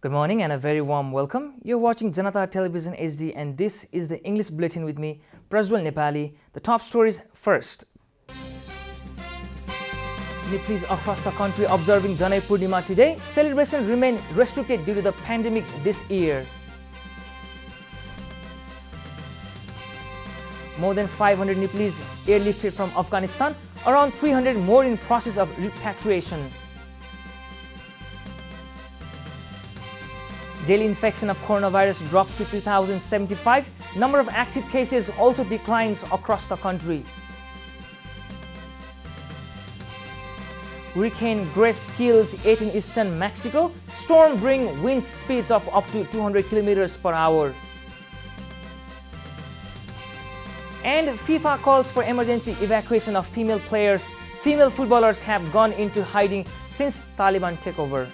Good morning and a very warm welcome. You're watching JanataTelevision HD and this is the English Bulletin with me, Prajwal Nepali. The top stories first. Nepalese across the country observing Janai Purnima today. Celebrations remain restricted due to the pandemic this year. More than 500 Nepalese airlifted from Afghanistan, around 300 more in process of repatriation. Daily infection of coronavirus drops to 2,075. Number of active cases also declines across the country. Hurricane Grace kills 8 in eastern Mexico. Storm bring wind speeds of up to 200 kilometers per hour. And FIFA calls for emergency evacuation of female players. Female footballers have gone into hiding since Taliban takeover.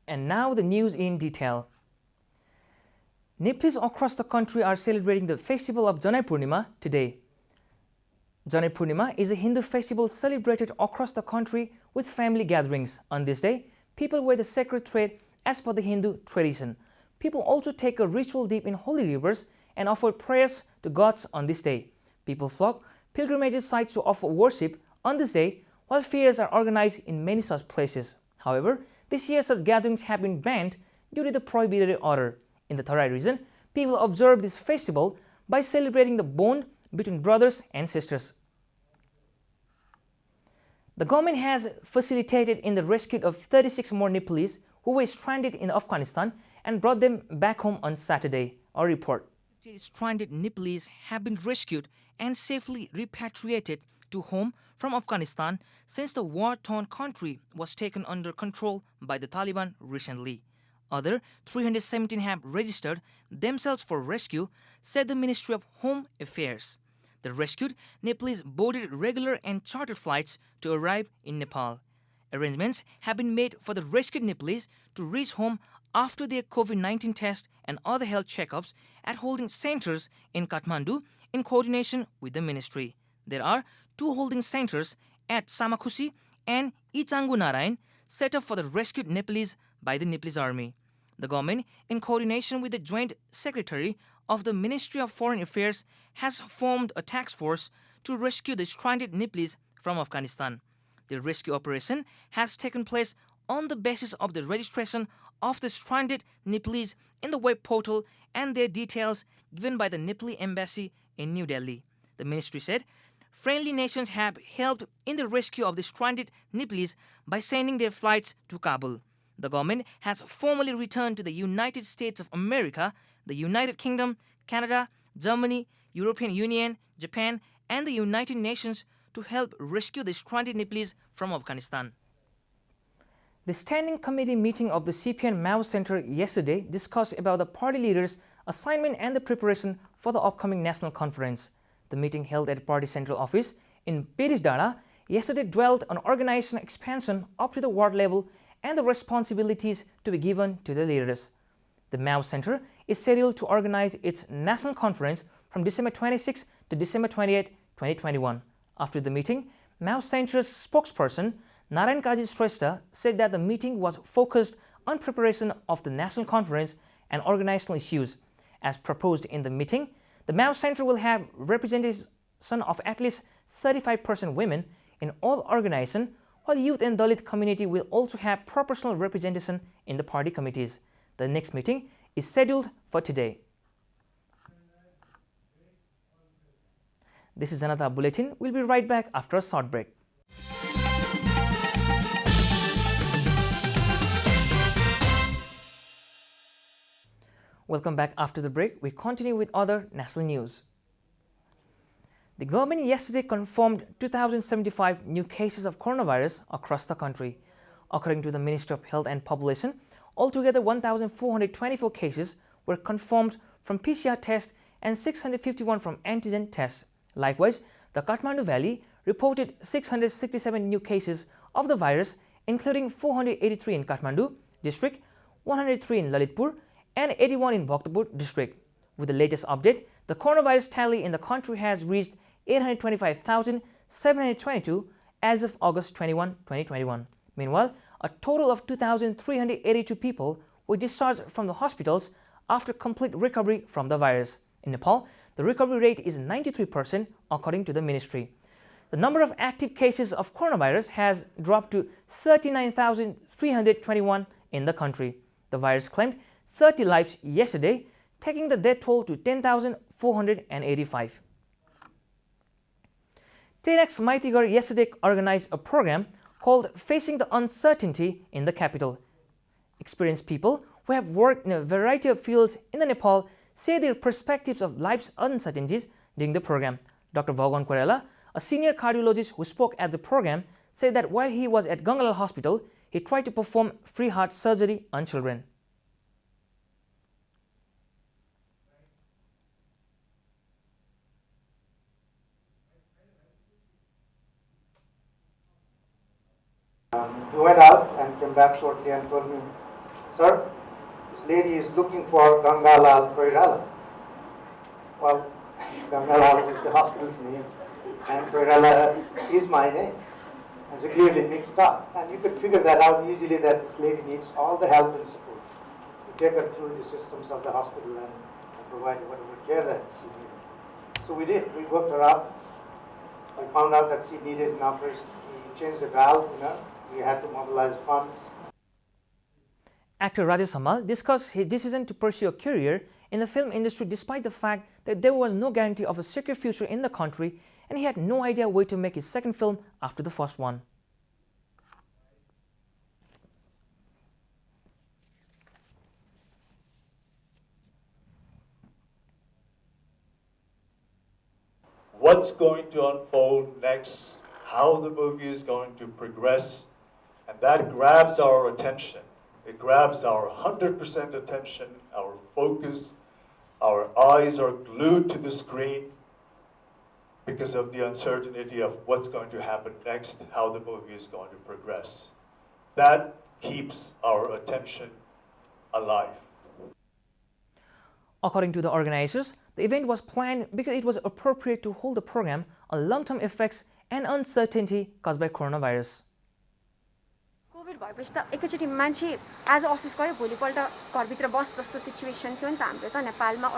And now the news in detail. Nepalese across the country are celebrating the festival of Janai Purnima today. Janai Purnima is a Hindu festival celebrated across the country with family gatherings. On this day, people wear the sacred thread as per the Hindu tradition. People also take a ritual dip in holy rivers and offer prayers to gods on this day. People flock pilgrimage sites to offer worship on this day, while fairs are organized in many such places. However, this year such gatherings have been banned due to the prohibited order. In the Tarai region, people observe this festival by celebrating the bond between brothers and sisters. The government has facilitated in the rescue of 36 more Nepalese who were stranded in Afghanistan and brought them back home on Saturday. Our report. Stranded Nepalese have been rescued and safely repatriated to home from Afghanistan since the war-torn country was taken under control by the Taliban recently. Other 317 have registered themselves for rescue, said the Ministry of Home Affairs. The rescued Nepalese boarded regular and chartered flights to arrive in Nepal. Arrangements have been made for the rescued Nepalese to reach home after their COVID-19 test and other health checkups at holding centers in Kathmandu in coordination with the ministry. There are 2 holding centers at Samakhusi and Ichangu Narayan set up for the rescued Nepalese by the Nepalese Army. The government, in coordination with the Joint Secretary of the Ministry of Foreign Affairs, has formed a task force to rescue the stranded Nepalese from Afghanistan. The rescue operation has taken place on the basis of the registration of the stranded Nepalese in the web portal and their details given by the Nepali Embassy in New Delhi. The ministry said friendly nations have helped in the rescue of the stranded Nepalese by sending their flights to Kabul. The government has formally returned to the United States of America, the United Kingdom, Canada, Germany, European Union, Japan, and the United Nations to help rescue the stranded Nepalese from Afghanistan. The Standing Committee meeting of the CPN Mao Center yesterday discussed about the party leaders' assignment and the preparation for the upcoming national conference. The meeting held at Party Central Office in Bhadra yesterday dwelt on organization expansion up to the ward level and the responsibilities to be given to the leaders. The Mao Center is scheduled to organize its national conference from December 26 to December 28, 2021. After the meeting, Mao Center's spokesperson Narayan Kaji Shrestha said that the meeting was focused on preparation of the national conference and organizational issues. As proposed in the meeting, the Mao Center will have representation of at least 35% women in all organizations, while youth and Dalit community will also have proportional representation in the party committees. The next meeting is scheduled for today. This is Janata Bulletin. We'll be right back after a short break. Welcome back after the break. We continue with other national news. The government yesterday confirmed 2,075 new cases of coronavirus across the country. According to the Ministry of Health and Population, altogether 1,424 cases were confirmed from PCR tests and 651 from antigen tests. Likewise, the Kathmandu Valley reported 667 new cases of the virus, including 483 in Kathmandu district, 103 in Lalitpur, and 81 in Bhaktapur district. With the latest update, the coronavirus tally in the country has reached 825,722 as of August 21, 2021. Meanwhile, a total of 2,382 people were discharged from the hospitals after complete recovery from the virus. In Nepal, the recovery rate is 93% according to the ministry. The number of active cases of coronavirus has dropped to 39,321 in the country. The virus claimed 30 lives yesterday, taking the death toll to 10,485. TEDx Maitigar yesterday organized a program called Facing the Uncertainty in the Capital. Experienced people who have worked in a variety of fields in Nepal say their perspectives of life's uncertainties during the program. Dr. Bhagan Koirala, a senior cardiologist who spoke at the program, said that while he was at Gangalal Hospital, he tried to perform free heart surgery on children. He went out and came back shortly and told me, "Sir, this lady is looking for Gangalal Koirala." Well, Gangalal is the hospital's name, and Koirala is my name. And so clearly mixed up. And you could figure that out easily, that this lady needs all the help and support to take her through the systems of the hospital and provide whatever care that she needed. So we did. We worked her up. We found out that she needed an operation. We changed the valve, We had to mobilize funds. Actor Rajesh Hamal discussed his decision to pursue a career in the film industry despite the fact that there was no guarantee of a secure future in the country, and he had no idea where to make his second film after the first one. What's going to unfold next, how the movie is going to progress, and that grabs our attention. It grabs our 100% attention, our focus. Our eyes are glued to the screen because of the uncertainty of what's going to happen next, how the movie is going to progress. That keeps our attention alive. According to the organizers, the event was planned because it was appropriate to hold the program on long-term effects and uncertainty caused by coronavirus. Covid भएपछि त एकैचोटि मान्छे आज office गयो भोलिपल्ट घरभित्र बस जस्तो सिचुएसन थियो नि त हाम्रो त नेपालमा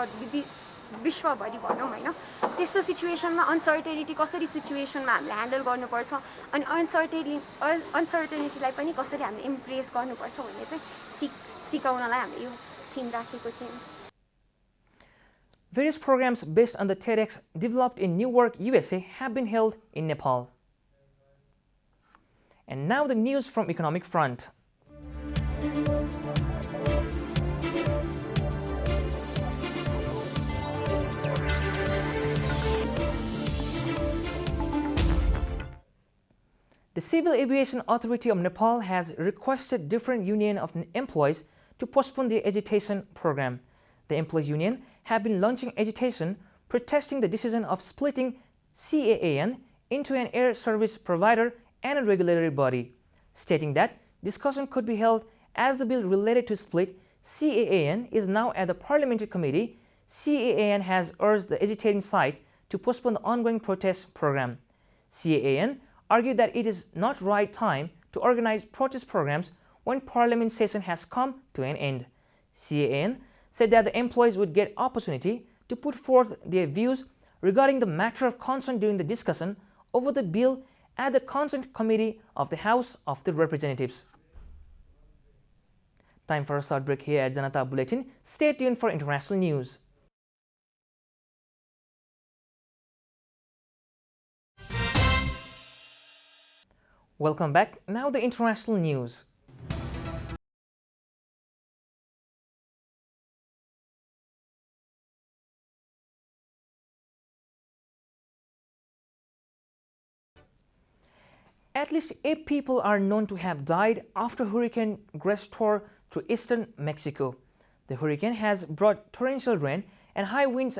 विश्वभरि भनौँ होइन त्यस्तो सिचुएसनमा अनसर्टेनिटी कसरी सिचुएसनमा हामीले ह्यान्डल गर्नुपर्छ अनि अनसर्टेनिटीलाई पनि कसरी हामीले इम्प्रेस गर्नुपर्छ भन्ने चाहिँ सिकाउनलाई हामीले यो थिम राखेको थियौँ. Various programs based on the TEDx developed in Newark, USA have been held in Nepal. And now the news from economic front. The Civil Aviation Authority of Nepal has requested different union of employees to postpone the agitation program. The employees union have been launching agitation protesting the decision of splitting CAAN into an air service provider and a regulatory body, stating that discussion could be held as the bill related to split CAAN is now at the parliamentary committee. CAAN has urged the agitating side to postpone the ongoing protest program. CAAN argued that it is not right time to organize protest programs when parliament session has come to an end. CAAN said that the employees would get opportunity to put forth their views regarding the matter of concern during the discussion over the bill at the Consent Committee of the House of the Representatives. Time for a short break here at Janata Bulletin. Stay tuned for international news. Welcome back. Now the international news. At least 8 people are known to have died after Hurricane Grace tore through eastern Mexico. The hurricane has brought torrential rain and high winds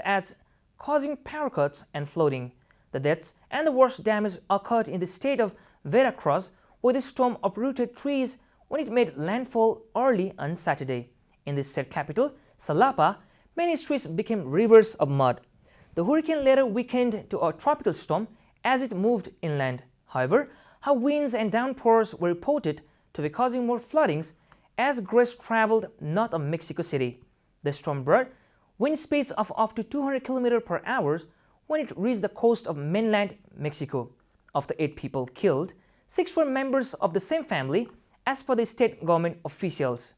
causing power cuts and flooding. The deaths and the worst damage occurred in the state of Veracruz, where the storm uprooted trees when it made landfall early on Saturday. In the state capital, Jalapa, many streets became rivers of mud. The hurricane later weakened to a tropical storm as it moved inland. However, high winds and downpours were reported to be causing more floodings as Grace traveled north of Mexico City. The storm brought wind speeds of up to 200 km per hour when it reached the coast of mainland Mexico. Of the 8 people killed, 6 were members of the same family, as per the state government officials.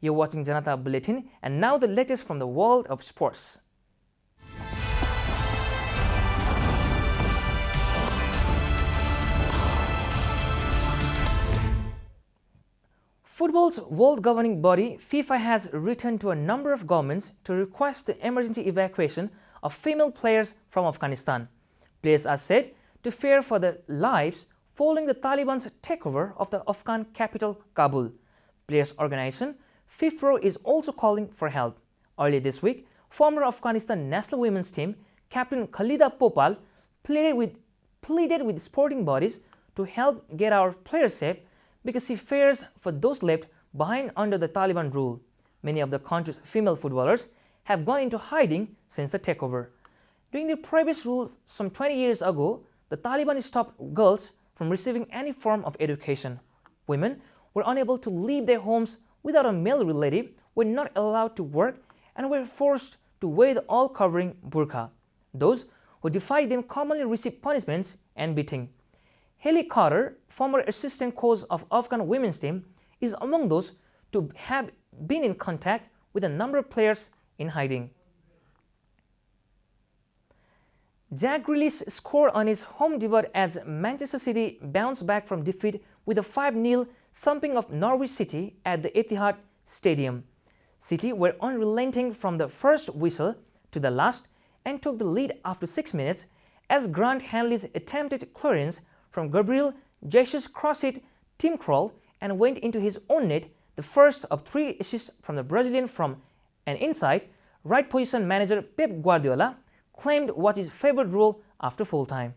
You're watching Janata Bulletin, and now the latest from the world of sports. Football's world governing body, FIFA, has written to a number of governments to request the emergency evacuation of female players from Afghanistan. Players are said to fear for their lives following the Taliban's takeover of the Afghan capital, Kabul. Players' organization FIFPro is also calling for help. Earlier this week, former Afghanistan national women's team captain Khalida Popal pleaded with sporting bodies to help get our players safe because she fears for those left behind under the Taliban rule. Many of the country's female footballers have gone into hiding since the takeover. During the previous rule some 20 years ago, the Taliban stopped girls from receiving any form of education. Women were unable to leave their homes without a male relative, were not allowed to work, and were forced to wear the all-covering burqa. Those who defied them commonly received punishments and beating. Haley Carter, former assistant coach of Afghan women's team, is among those to have been in contact with a number of players in hiding. Jack Grealish scored on his home debut as Manchester City bounced back from defeat with a 5-0 thumping of Norwich City at the Etihad Stadium. City were unrelenting from the first whistle to the last and took the lead after 6 minutes as Grant Hanley's attempted clearance from Gabriel Jesus crossed it Tim Krul and went into his own net, the first of 3 assists from the Brazilian from an inside. Right position manager Pep Guardiola claimed what his favorite role after full-time.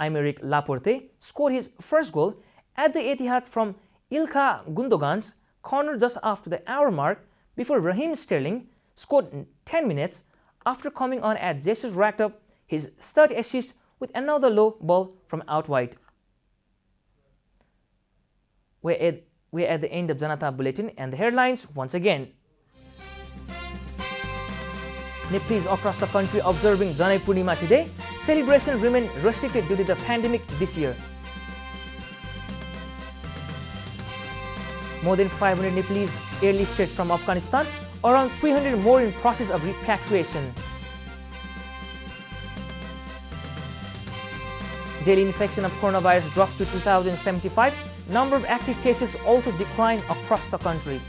Aymeric Laporte scored his first goal at the Etihad from Ilkay Gundogan's corner just after the hour mark before Raheem Sterling scored 10 minutes after coming on as Jesus racked up his 3rd assist with another low ball from out wide. We're at the end of Janata Bulletin, and the headlines once again. Nepalese across the country observing Janai Purnima today. Celebration remain restricted due to the pandemic this year. More than 500 Nepalese airlifted from Afghanistan, around 300 more in process of repatriation. Daily infection of coronavirus drops to 2,075. Number of active cases also declined across the country.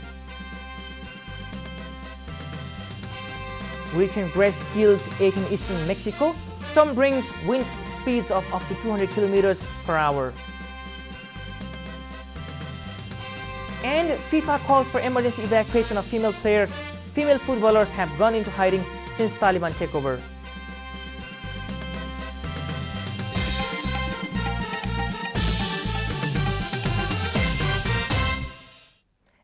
Hurricane Grace kills 8 in eastern Mexico. Storm brings wind speeds of up to 200 kilometers per hour. And FIFA calls for emergency evacuation of female players. Female footballers have gone into hiding since Taliban takeover.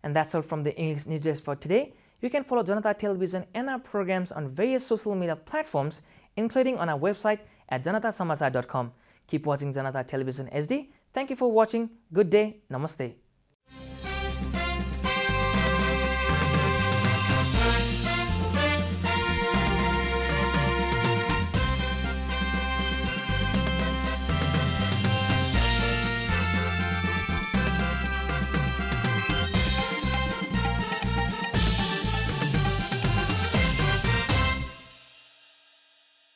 And that's all from the English News Desk for today. You can follow Janata Television and our programs on various social media platforms, including on our website at janatasamachar.com. Keep watching Janata Television HD. Thank you for watching. Good day. Namaste.